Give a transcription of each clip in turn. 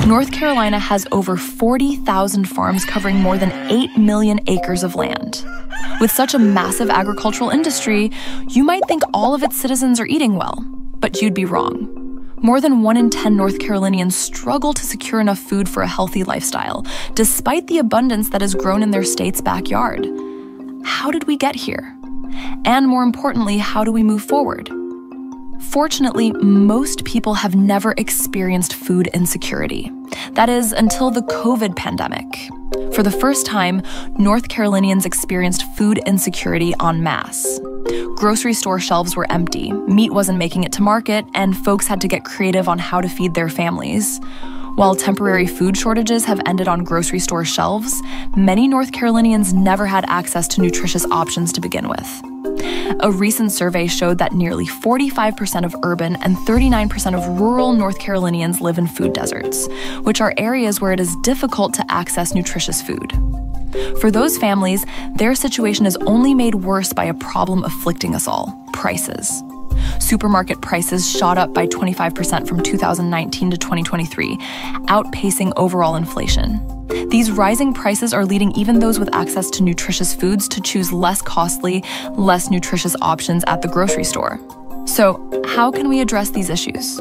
North Carolina has over 40,000 farms covering more than 8 million acres of land. With such a massive agricultural industry, you might think all of its citizens are eating well, but you'd be wrong. More than 1 in 10 North Carolinians struggle to secure enough food for a healthy lifestyle, despite the abundance that has grown in their state's backyard. How did we get here? And more importantly, how do we move forward? Fortunately, most people have never experienced food insecurity. That is, until the COVID pandemic. For the first time, North Carolinians experienced food insecurity en masse. Grocery store shelves were empty, meat wasn't making it to market, and folks had to get creative on how to feed their families. While temporary food shortages have ended on grocery store shelves, many North Carolinians never had access to nutritious options to begin with. A recent survey showed that nearly 45% of urban and 39% of rural North Carolinians live in food deserts, which are areas where it is difficult to access nutritious food. For those families, their situation is only made worse by a problem afflicting us all: prices. Supermarket prices shot up by 25% from 2019 to 2023, outpacing overall inflation. These rising prices are leading even those with access to nutritious foods to choose less costly, less nutritious options at the grocery store. So, how can we address these issues?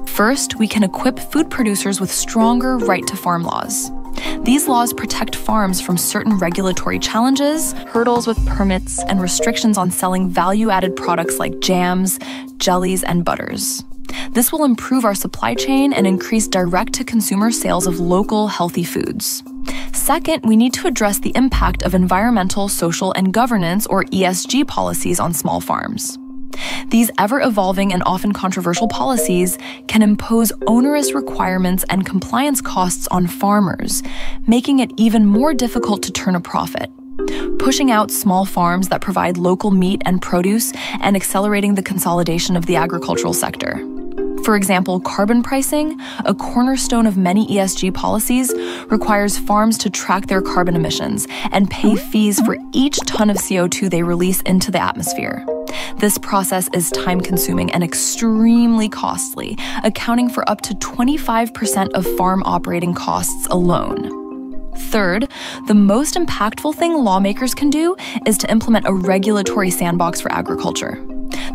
First, we can equip food producers with stronger right-to-farm laws. These laws protect farms from certain regulatory challenges, hurdles with permits, and restrictions on selling value-added products like jams, jellies, and butters. This will improve our supply chain and increase direct-to-consumer sales of local, healthy foods. Second, we need to address the impact of environmental, social, and governance, or ESG, policies on small farms. These ever-evolving and often controversial policies can impose onerous requirements and compliance costs on farmers, making it even more difficult to turn a profit, pushing out small farms that provide local meat and produce and accelerating the consolidation of the agricultural sector. For example, carbon pricing, a cornerstone of many ESG policies, requires farms to track their carbon emissions and pay fees for each ton of CO2 they release into the atmosphere. This process is time-consuming and extremely costly, accounting for up to 25% of farm operating costs alone. Third, the most impactful thing lawmakers can do is to implement a regulatory sandbox for agriculture.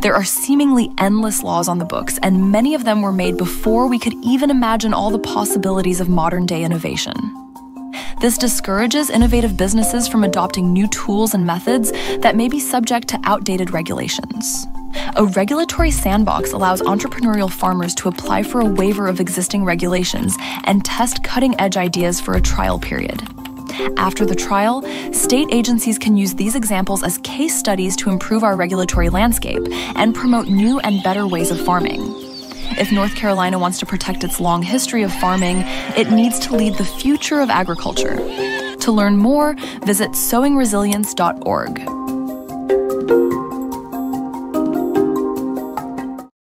There are seemingly endless laws on the books, and many of them were made before we could even imagine all the possibilities of modern-day innovation. This discourages innovative businesses from adopting new tools and methods that may be subject to outdated regulations. A regulatory sandbox allows entrepreneurial farmers to apply for a waiver of existing regulations and test cutting-edge ideas for a trial period. After the trial, state agencies can use these examples as case studies to improve our regulatory landscape and promote new and better ways of farming. If North Carolina wants to protect its long history of farming, it needs to lead the future of agriculture. To learn more, visit sowingresilience.org.